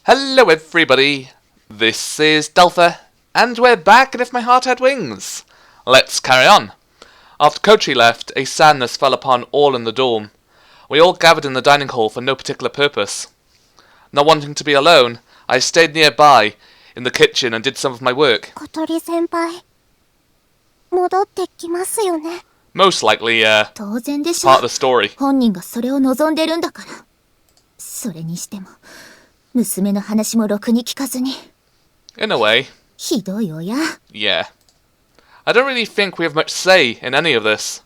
Hello everybody, this is Delpha, and we're back and If My Heart Had Wings. Let's carry on. After Kotori left, a sadness fell upon all in the dorm. We all gathered in the dining hall for no particular purpose. Not wanting to be alone, I stayed nearby in the kitchen and did some of my work. Kotori senpai, 戻ってきますよね? Most likely, 当然でしょ。 part of the story. 本人がそれを望んでるんだから。それにしても、娘の話もろくに聞かずに。In a way. ひどい親。Yeah. I don't really think we have much say in any of this.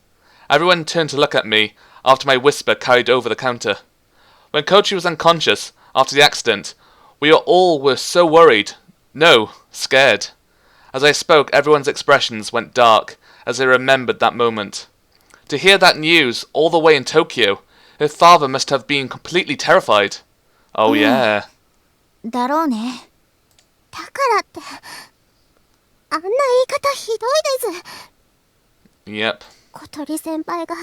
Everyone turned to look at me after my whisper carried over the counter. When Kotori was unconscious after the accident, we all were so worried. No, scared. As I spoke, everyone's expressions went dark as they remembered that moment. To hear that news all the way in Tokyo, her father must have been completely terrified. Oh yeah. だろうね。だからって、あんな言い方ひどいです。Yep. 小鳥先輩が、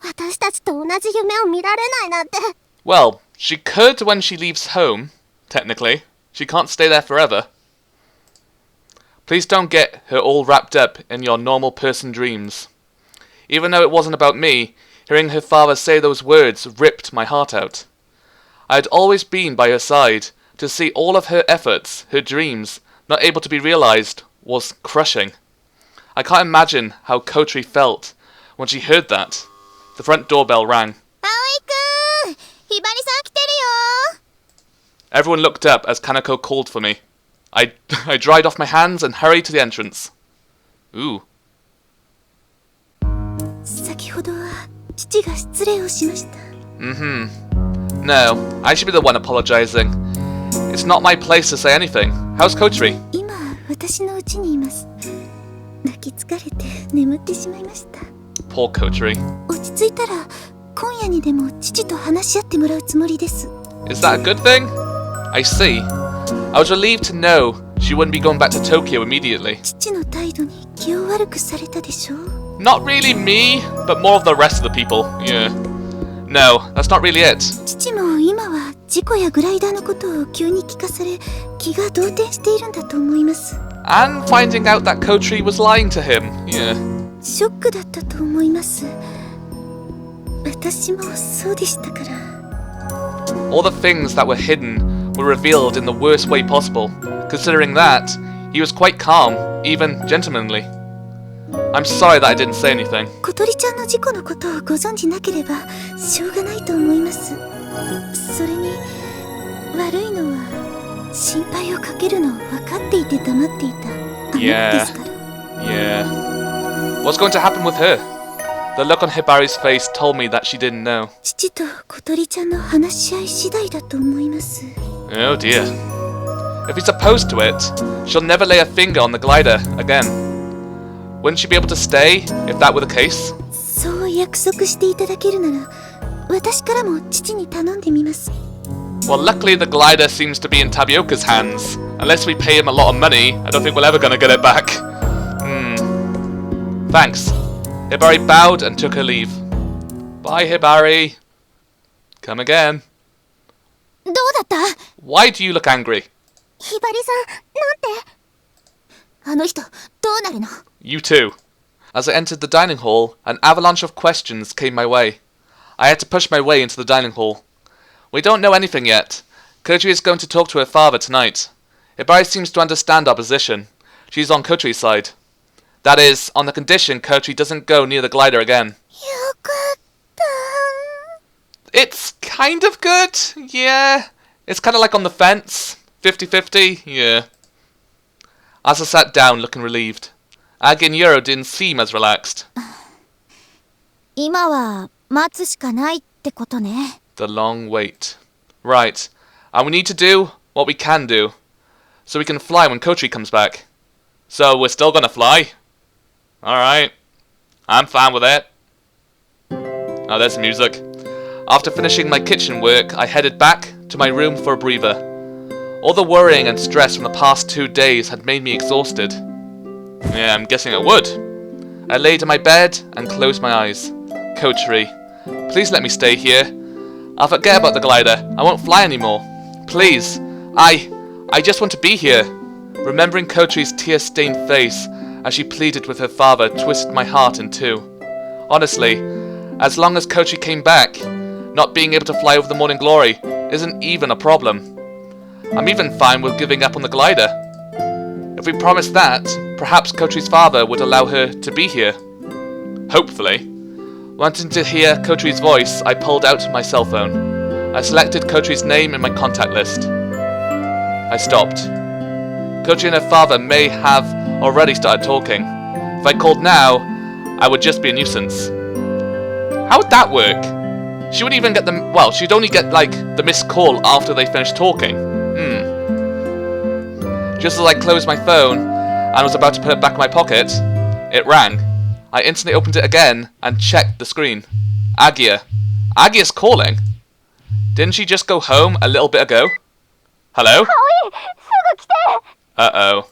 私たちと同じ夢を見られないなんて。Well, she could when she leaves home, technically. She can't stay there forever. Please don't get her all wrapped up in your normal person dreams. Even though it wasn't about me, hearing her father say those words ripped my heart out. I had always been by her side. To see all of her efforts, her dreams, not able to be realized, was crushing. I can't imagine how Kotori felt when she heard that. The front doorbell rang. Aoi-kun! Hibari-san kiteru yo! Everyone looked up as Kaneko called for me. I dried off my hands and hurried to the entrance. Ooh. 先ほどは父が失礼をしました。No, I should be the one apologizing. It's not my place to say anything. How's Kotori? 今、私の家にいます。泣き疲れて眠ってしまいました。Poor Kotori. 落ち着いたら、今夜にでも父と話し合ってもらうつもりです。Is that a good thing? I see. I was relieved to know she wouldn't be going back to Tokyo immediately. 父の態度に気を悪くされたでしょう? Not really me, but more of the rest of the people. Yeah. No, that's not really it. 父も今は事故やグライダーのことを急に聞かされ、気が動転しているんだと思います。And finding out that Kotori was lying to him. Yeah. ショックだったと思います。私もそうでしたから。All the things that were hidden were revealed in the worst way possible. Considering that, he was quite calm, even gentlemanly. I'm sorry that I didn't say anything. 小鳥ちゃんの事故のことをご存じなければしょうがないと思います。それに悪いのは心配をかけるのを分かっていて黙っていたあなたですから。Yeah. What's going to happen with her? The look on Hibari's face told me that she didn't know. 父と小鳥ちゃんの話し合い次第だと思います。Oh dear. If he's opposed to it, she'll never lay a finger on the glider again. Wouldn't she be able to stay if that were the case? そう約束していただけるなら、私からも父に頼んでみます。Well, luckily the glider seems to be in Tobioka's hands. Unless we pay him a lot of money, I don't think we're ever gonna get it back. Thanks. Hibari bowed and took her leave. Bye, Hibari. Come again. どうだった? Why do you look angry? ひばりさん、なんて? あの人、どうなるの? You too. As I entered the dining hall, an avalanche of questions came my way. I had to push my way into the dining hall. We don't know anything yet. Kotori is going to talk to her father tonight. Hibari seems to understand our position. She's on Kotori's side. That is, on the condition Kotori doesn't go near the glider again. よかった。It's kind of good, yeah. It's kind of like on the fence. 50-50, yeah. As I sat down looking relieved, Agi and Yuro didn't seem as relaxed. 今は待つしかないってことね。 The long wait. Right. And we need to do what we can do, so we can fly when Kotori comes back. So we're still gonna fly? Alright. I'm fine with it. Oh, there's music. After finishing my kitchen work, I headed back to my room for a breather. All the worrying and stress from the past 2 days had made me exhausted. Yeah, I'm guessing it would. I laid in my bed and closed my eyes. Kotori, please let me stay here. I'll forget about the glider. I won't fly anymore. Please. I just want to be here. Remembering Kotori's tear-stained face as she pleaded with her father twisted my heart in two. Honestly, as long as Kotori came back, not being able to fly over the morning glory isn't even a problem. I'm even fine with giving up on the glider. If we promised that, perhaps Kotori's father would allow her to be here. Hopefully. Wanting to hear Kotori's voice, I pulled out my cell phone. I selected Kotori's name in my contact list. I stopped. Kotori and her father may have already started talking. If I called now, I would just be a nuisance. How would that work? She would even get the... Well, she'd only get, like, the missed call after they finished talking. Just as I closed my phone and was about to put it back in my pocket, it rang. I instantly opened it again and checked the screen. Agia. Agia's calling? Didn't she just go home a little bit ago? Hello? Uh-oh.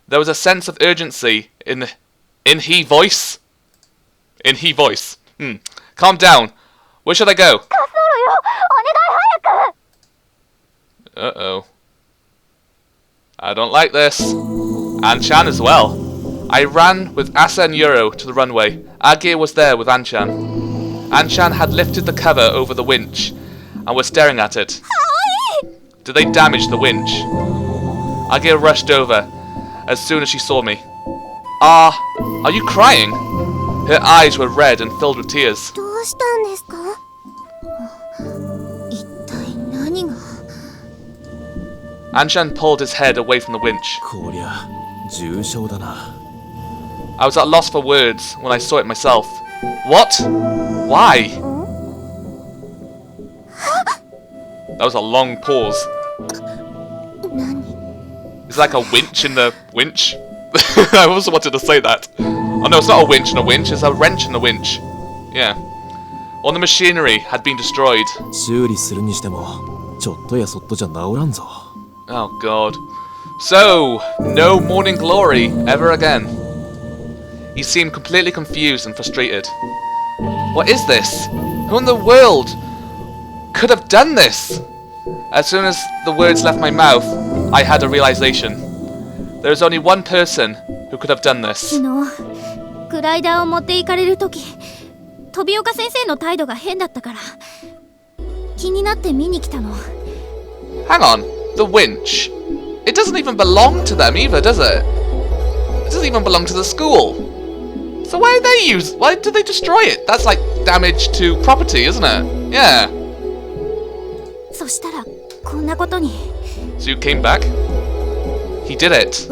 There was a sense of urgency in he voice. In he voice. Calm down. Where should I go? Uh-oh. I don't like this. Anchan as well. I ran with Asa and Yuro to the runway. Agia was there with Anchan. Anchan had lifted the cover over the winch and was staring at it. Did they damage the winch? Agia rushed over as soon as she saw me. Are you crying? Her eyes were red and filled with tears. Anchan pulled his head away from the winch. I was at a loss for words when I saw it myself. What? Why? That was a long pause. It's like a winch in the winch. I also wanted to say that. Oh no, it's not a winch in a winch, it's a wrench in the winch. Yeah. All the machinery had been destroyed. Oh god. So, no morning glory ever again. He seemed completely confused and frustrated. What is this? Who in the world could have done this? As soon as the words left my mouth, I had a realization. There is only one person who could have done this. Hang on, the winch. It doesn't even belong to them either, does it? It doesn't even belong to the school. So why did they destroy it? That's like damage to property, isn't it? Yeah. So you came back? He did it.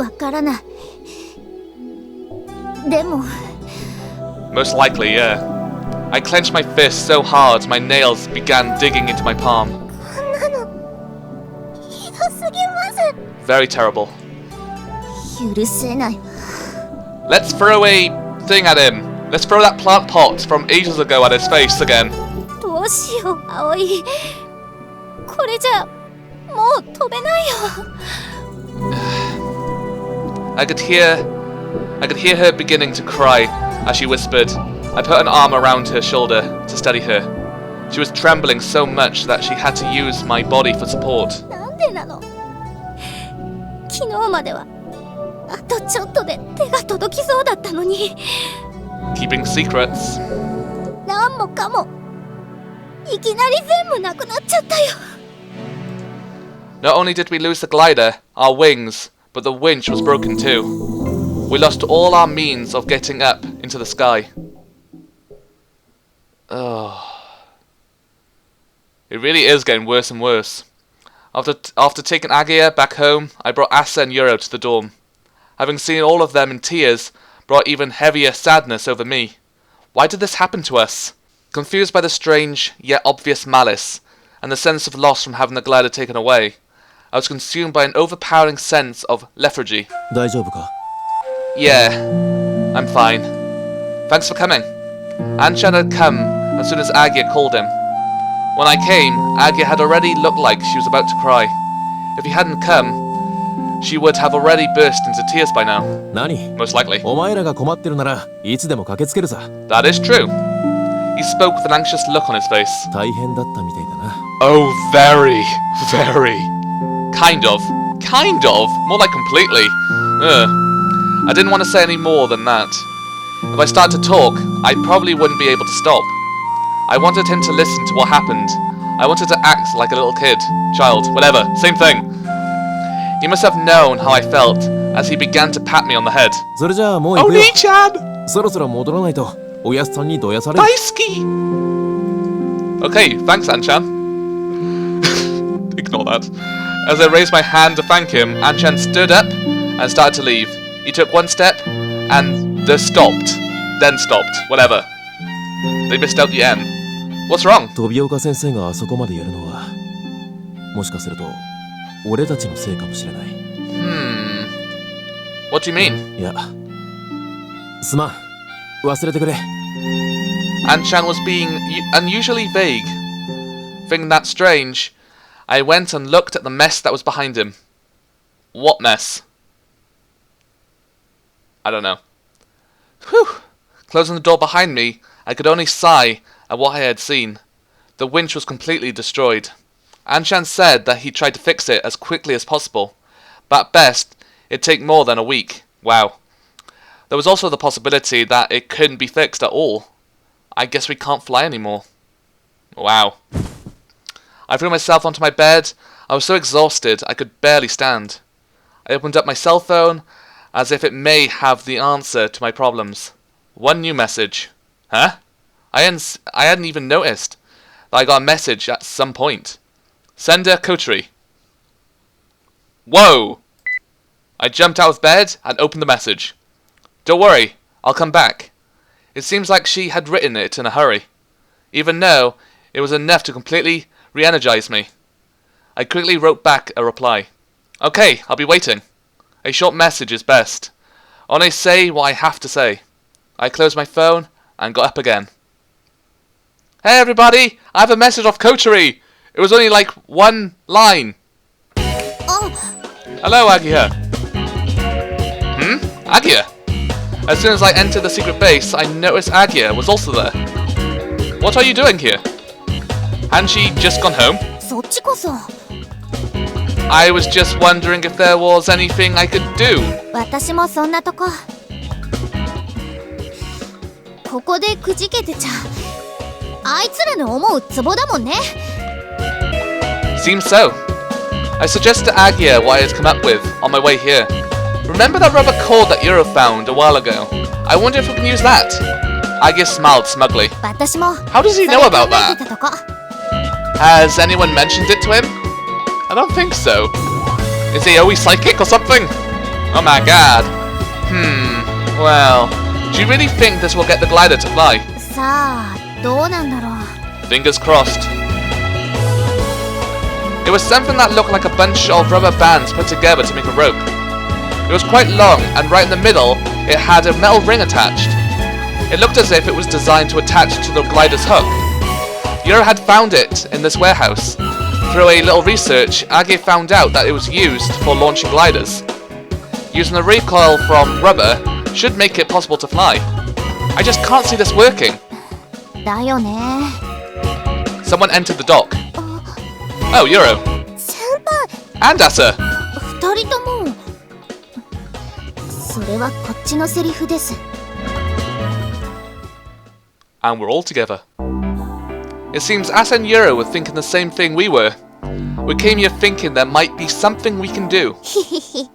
Most likely, yeah. I clenched my fist so hard my nails began digging into my palm. Very terrible. Let's throw a thing at him. Let's throw that plant pot from ages ago at his face again. I could hear her beginning to cry as she whispered. I put an arm around her shoulder to steady her. She was trembling so much that she had to use my body for support. Keeping secrets. Not only did we lose the glider, our wings, but the winch was broken too. We lost all our means of getting up into the sky. Oh. It really is getting worse and worse. After taking Agia back home, I brought Asa and Yuro to the dorm. Having seen all of them in tears brought even heavier sadness over me. Why did this happen to us? Confused by the strange, yet obvious malice, and the sense of loss from having the glider taken away, I was consumed by an overpowering sense of lethargy. Yeah, I'm fine. Thanks for coming. Anchan had come as soon as Agia called him. When I came, Agia had already looked like she was about to cry. If he hadn't come, she would have already burst into tears by now. Most likely. That is true. He spoke with an anxious look on his face. 大変だったみたいだな。 Oh, very, very. Kind of. Kind of? More like completely. I didn't want to say any more than that. If I started to talk, I probably wouldn't be able to stop. I wanted him to listen to what happened. I wanted to act like a little kid, child, whatever, same thing. He must have known how I felt as he began to pat me on the head. それじゃあもう行くよ。 Oni-chan! そろそろ戻らないとおやすさんにどやされる。 Daisuki! Okay, thanks, Anchan. Ignore that. As I raised my hand to thank him, Anchan stood up and started to leave. He took one step and stopped. Then stopped. Whatever. They missed out the N. What's wrong? 飛岡先生があそこまでやるのはもしかすると俺たちのせいかもしれない。 What do you mean? いや、すまん。忘れてくれ。 Anchan was being unusually vague. Thinking that strange, I went and looked at the mess that was behind him. What mess? I don't know. Whew! Closing the door behind me, I could only sigh at what I had seen. The winch was completely destroyed. Anchan said that he tried to fix it as quickly as possible, but at best, it'd take more than a week. Wow. There was also the possibility that it couldn't be fixed at all. I guess we can't fly anymore. Wow. I threw myself onto my bed. I was so exhausted I could barely stand. I opened up my cell phone as if it may have the answer to my problems. One new message. Huh? I hadn't even noticed that I got a message at some point. Sender Kotori. Whoa! I jumped out of bed and opened the message. Don't worry, I'll come back. It seems like she had written it in a hurry, even though it was enough to completely re-energize me. I quickly wrote back a reply. Okay, I'll be waiting. A short message is best. Only say what I have to say. I closed my phone and got up again. Hey everybody, I have a message off Kotori. It was only like one line. Hello, Agia. Agia? As soon as I entered the secret base, I noticed Agia was also there. What are you doing here? Hadn't she just gone home? そっちこそ。 I was just wondering if there was anything I could do. 私もそんなとこ。ここでくじけてちゃあいつらの思うツボだもんね。 Seems so. I suggested to Agia what I had come up with on my way here. Remember that rubber cord that Euro found a while ago? I wonder if we can use that. Agia smiled smugly. 私も。 How does he know about それ考え that? てたとこ。 Has anyone mentioned it to him? I don't think so. Is he always psychic or something? Oh my god. Well, do you really think this will get the glider to fly? さあ、どうなんだろう。 Fingers crossed. It was something that looked like a bunch of rubber bands put together to make a rope. It was quite long, and right in the middle, it had a metal ring attached. It looked as if it was designed to attach to the glider's hook. Yuro had found it in this warehouse. Through a little research, Age found out that it was used for launching gliders. Using the recoil from rubber should make it possible to fly. I just can't see this working. だよね。 Someone entered the dock. Oh, Yuro. 先輩、 And Asa. 二人とも。それはこっちのセリフです。 And we're all together. It seems Asa and Yuro were thinking the same thing we were. We came here thinking there might be something we can do. ひひひ。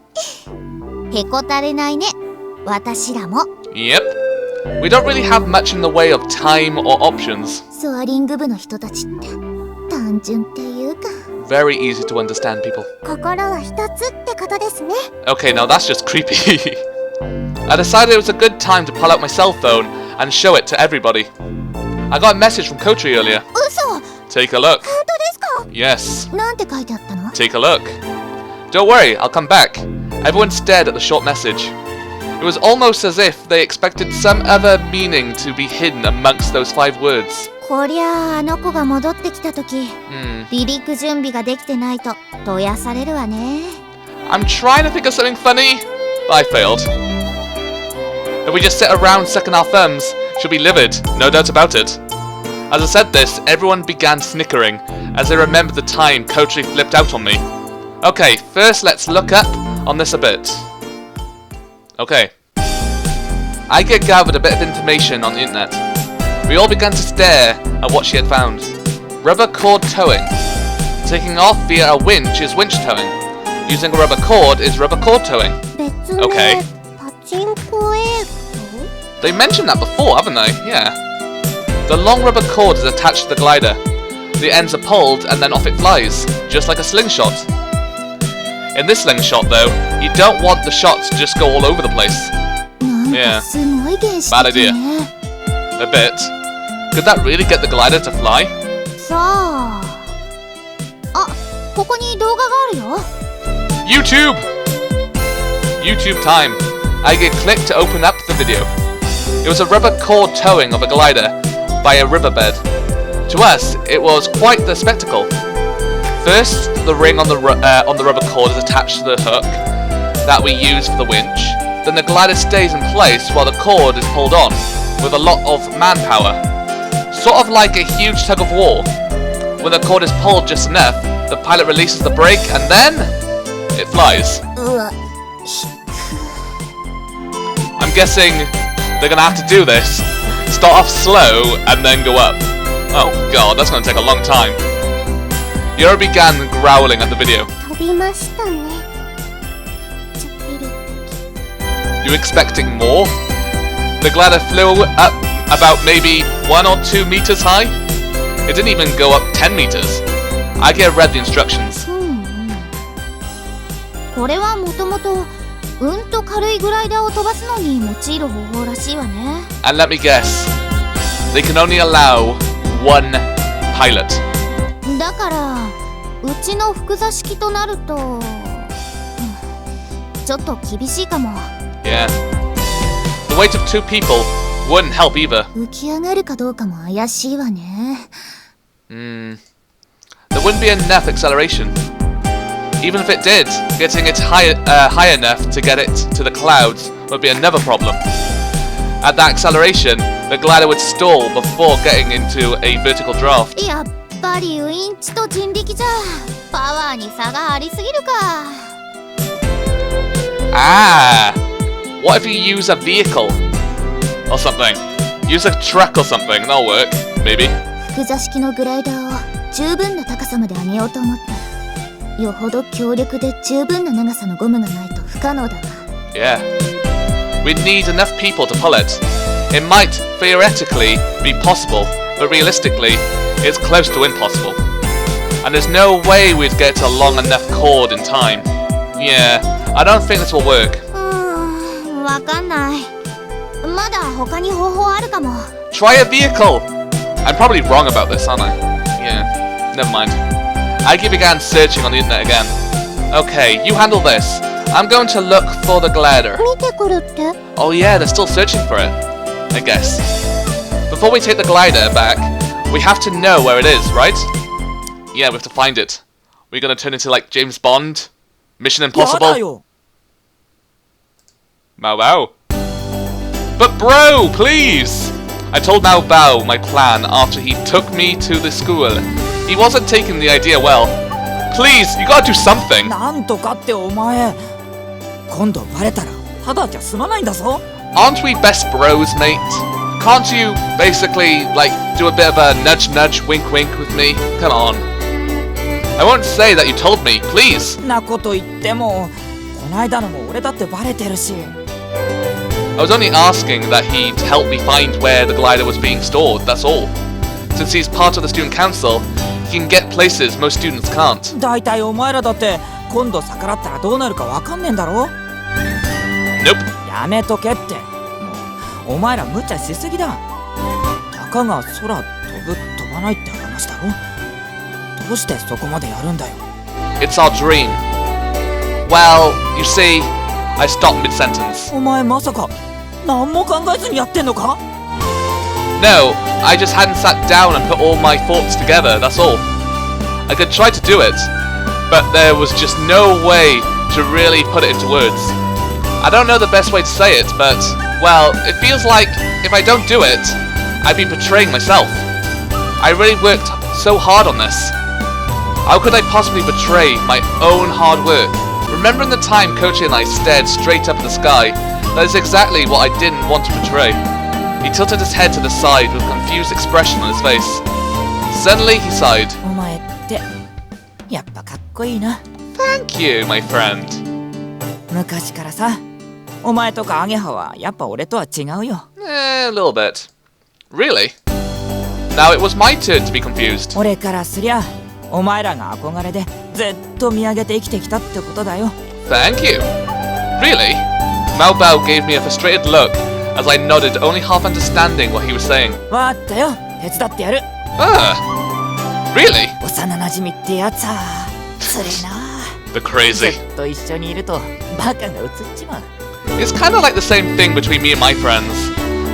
へこたれないね。私らも。 Yep. We don't really have much in the way of time or options. ソアリング部の人たちって単純っていうか。 Very easy to understand, people. 心は一つってことですね。 Okay, now that's just creepy. I decided it was a good time to pull out my cell phone and show it to everybody. I got a message from Kotori earlier. 嘘。 Take a look. 本当ですか。 Yes. なんて書いてあったの。 Take a look. Don't worry, I'll come back. Everyone stared at the short message. It was almost as if they expected some other meaning to be hidden amongst those 5 words. こりゃあ、あの子が戻ってきた時、離陸準備ができてないとどやされるわね。 I'm trying to think of something funny, but I failed. If we just sit around sucking our thumbs, she'll be livid, no doubt about it. As I said this, everyone began snickering as they remembered the time Kotori flipped out on me. Okay, first let's look up on this a bit. Okay. Aige gathered a bit of information on the internet. We all began to stare at what she had found. Rubber cord towing. Taking off via a winch is winch towing. Using a rubber cord is rubber cord towing. Okay. They mentioned that before, haven't they? Yeah. The long rubber cord is attached to the glider. The ends are pulled and then off it flies, just like a slingshot. In this slingshot though, you don't want the shots to just go all over the place. Yeah. Bad idea. A bit. Could that really get the glider to fly? YouTube! YouTube time. Aige clicked to open up the video. It was a rubber cord towing of a glider by a riverbed. To us, it was quite the spectacle. First, the ring on the rubber cord is attached to the hook that we use for the winch. Then the glider stays in place while the cord is pulled on, with a lot of manpower. Sort of like a huge tug of war. When the cord is pulled just enough, the pilot releases the brake and then it flies. I'm guessing they're gonna have to do this. Start off slow and then go up. Oh god, that's gonna take a long time. Yura began growling at the video. You expecting more? The glider flew up about maybe 1 or 2 meters high. It didn't even go up 10 meters. Aige read the instructions. And let me guess, they can only allow 1 pilot. Yeah. The weight of 2 people wouldn't help either. There wouldn't be enough acceleration. Even if it did, getting it high enough to get it to the clouds would be another problem. At that acceleration, the glider would stall before getting into a vertical draft. Ah! What if you use a vehicle? Or something. Use a truck or something, that'll work. Maybe. Yeah. We'd need enough people to pull it. It might theoretically be possible, but realistically, it's close to impossible. And there's no way we'd get a long enough cord in time. Yeah, I don't think this will work. Try a vehicle! I'm probably wrong about this, aren't I? Yeah, never mind. Aige began searching on the internet again. Okay, you handle this. I'm going to look for the glider. Oh yeah, they're still searching for it, I guess. Before we take the glider back, we have to know where it is, right? Yeah, we have to find it. We're gonna turn into like James Bond? Mission Impossible? Mao Bao. But bro, please! I told Mao Bao my plan after he took me to the school. He wasn't taking the idea well. Please, you gotta do something! Aren't we best bros, mate? Can't you basically, like, do a bit of a nudge nudge wink wink with me? Come on. I won't say that you told me, please! I was only asking that he'd help me find where the glider was being stored, that's all. Since he's part of the student council, he can get places most students can't. Nope. It's our dream. Well, you see, I stopped mid-sentence. No, I just hadn't sat down and put all my thoughts together, that's all. I could try to do it, but there was just no way to really put it into words. I don't know the best way to say it, but, well, it feels like if I don't do it, I'd be betraying myself. I really worked so hard on this. How could I possibly betray my own hard work? Remembering the time Kotori and I stared straight up at the sky, that is exactly what I didn't want to betray. He tilted his head to the side with a confused expression on his face. Suddenly he sighed. お前ってやっぱかっこいいな。 Thank you, my friend. 昔からさ、お前とかアゲハはやっぱ俺とは違うよ。A little bit. Really? Now it was my turn to be confused. 俺からすりゃ、お前らが憧れでずっと見上げて生きてきたってことだよ。 Thank you. Really? Mao Bao gave me a frustrated look as I nodded, only half understanding what he was saying. わかったよ、手伝ってやる。 Really? 幼馴染ってやつはつれえな。 The crazy. ずっと一緒にいるとバカが映っちまう。 It's kind of like the same thing between me and my friends.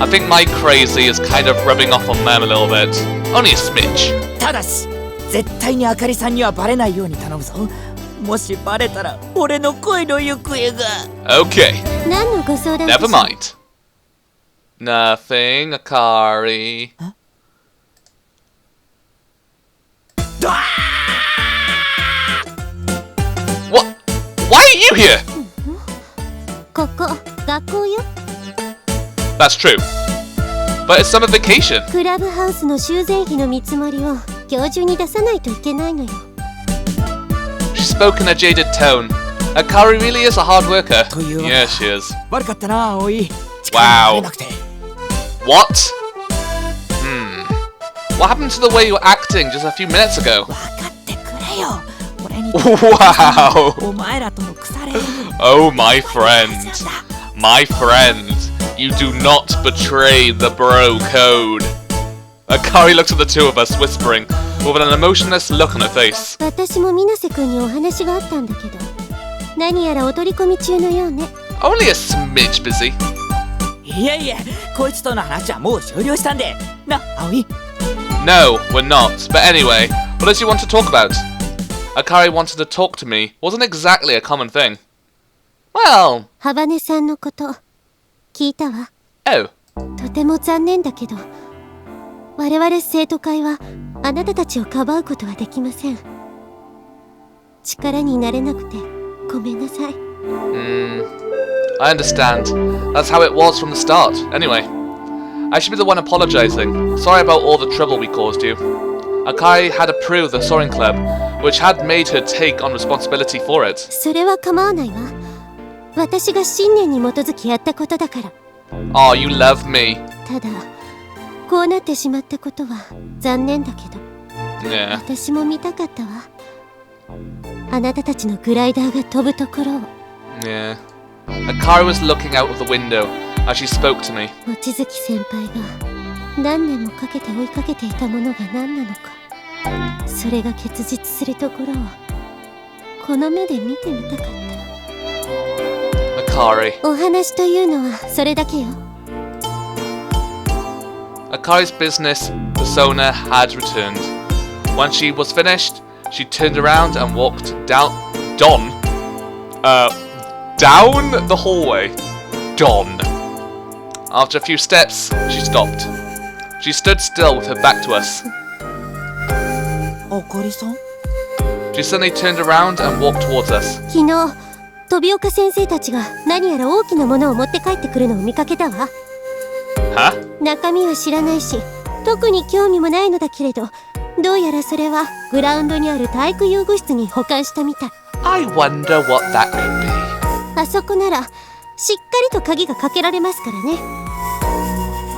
I think my crazy is kind of rubbing off on them a little bit. Only a smidge. ただし、絶対にあかりさんにはバレないように頼むぞ。もしバレたら俺の恋の行方が。 Okay. 何のご相談 Never mind. Nothing, Akari. What? Why are you here? ここ学校よ。 That's true. But it's summer vacation. クラブハウスの修繕費の見積もりを今日中に出さないといけないのよ。 She spoke in a jaded tone. Akari really is a hard worker. というわけ Yeah, she is. 悪かったな、葵。 Wow. 力が入れなくて。 What? What happened to the way you were acting just a few minutes ago? 分かってくれよ。俺に Wow. お前らとの腐れ。 Oh, my friend. My friend. You do not betray the bro code. Akari looked at the two of us, whispering, with an emotionless look on her face. 私も水瀬くんにお話があったんだけど、何やらお取り込み中のようね。 Only a smidge busy. いやいや、こいつとの話はもう終了したんで。な、葵。 No, we're not. But anyway, what does she want to talk about? Akari wanted to talk to me wasn't exactly a common thing. Well... ハバネさんのこと聞いたわ。 Oh. とても残念だけど、我々生徒会はあなたたちをかばうことはできません。力になれなくてごめんなさい。I understand. That's how it was from the start. Anyway, I should be the one apologizing. Sorry about all the trouble we caused you. Akari had approved the soaring club, which had made her take on responsibility for it. それは構わないわ。私が信念に基づきやったことだから。 Oh, you love me. ただ、こうなってしまったことは残念だけど、 Yeah. 私も見たかったわ。あなたたちのグライダーが飛ぶところを。 Yeah. Akari was looking out of the window as she spoke to me. 望月先輩が何年もかけて追いかけていたものが何なのか、それが結実するところをこの目で見てみたかった。 Akari. お話というのはそれだけよ。 Akari's business persona had returned. When she was finished, she turned around and walked down the hallway. After a few steps, she stopped. She stood still with her back to us. あかりさん？ She suddenly turned around and walked towards us. 昨日、飛岡先生たちが何やら大きなものを持って帰ってくるのを見かけたわ。 Huh? 中身は知らないし、特に興味もないのだけれど、どうやらそれはグラウンドにある体育遊具室に保管したみたい。 I wonder what that could be. あそこならしっかりと鍵がかけられますからね。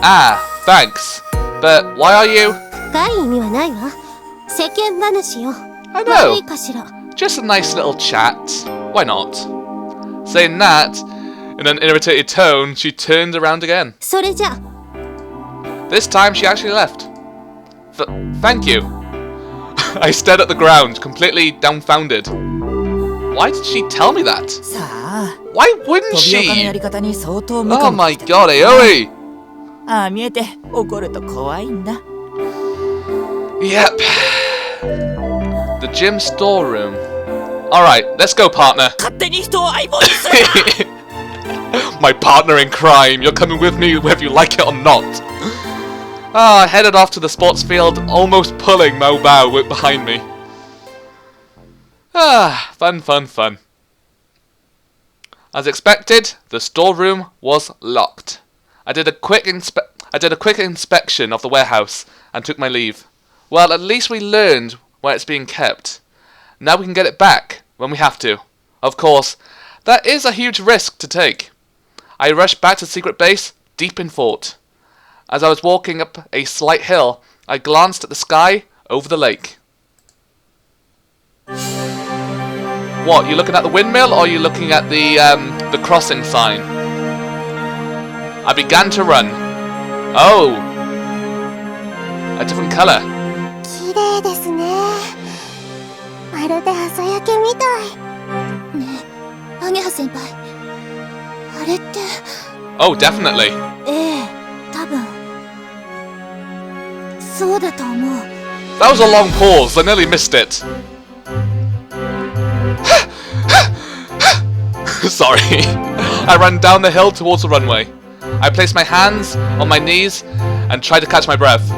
Ah, thanks. But why are you? 深い意味はないわ。世間話よ。 I 悪い know. かしら。 Just a nice little chat. Why not? Saying that, in an irritated tone, she turned around again. それじゃ。 This time she actually left. Thank you. I stared at the ground, completely dumbfounded. Why did she tell me that? さあ、 Why wouldn't 飛び岡のや she? り方に相当無 Oh 感 my god, Aoi! ああ、見えて怒ると怖いんだ。 Yep. The gym storeroom. Alright, let's go, partner. 勝手に人を相棒にするな。 My partner in crime. You're coming with me whether you like it or not. I headed off to the sports field, almost pulling Mo Bao behind me. Fun, fun, fun. As expected, the storeroom was locked. I did a quick inspection of the warehouse and took my leave. Well, at least we learned where it's being kept. Now we can get it back when we have to. Of course, that is a huge risk to take. I rushed back to the secret base, deep in thought. As I was walking up a slight hill, I glanced at the sky over the lake. What, you looking at the windmill, or are you looking at the crossing sign? I began to run. Oh! A different color. 綺麗ですね。まるで朝焼けみたい。ねえ、アゲハ先輩。あれって。Oh, definitely. ええ、多分。そうだと思う。That was a long pause. I nearly missed it. Sorry. I ran down the hill towards the runway. I placed my hands on my knees and tried to catch my breath.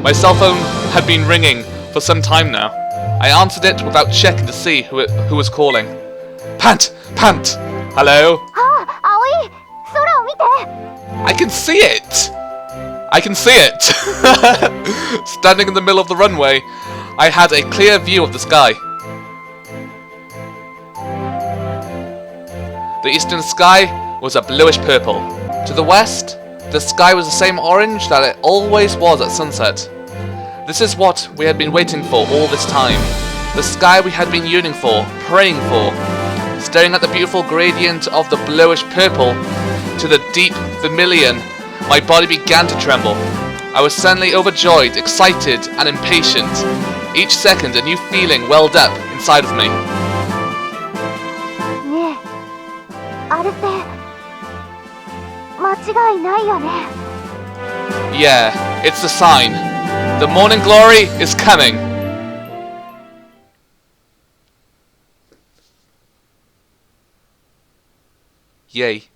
My cell phone had been ringing for some time now. I answered it without checking to see who was calling. Pant! Pant! Hello? Aoi! 空を見て! I can see it! I can see it! Standing in the middle of the runway, I had a clear view of the sky. The eastern sky was a bluish purple. To the west, the sky was the same orange that it always was at sunset. This is what we had been waiting for all this time. The sky we had been yearning for, praying for. Staring at the beautiful gradient of the bluish purple to the deep vermilion, my body began to tremble. I was suddenly overjoyed, excited, and impatient. Each second a new feeling welled up inside of me. ねえ、あれって間違いないよね。Yeah, it's the sign. The morning glory is coming. Yay.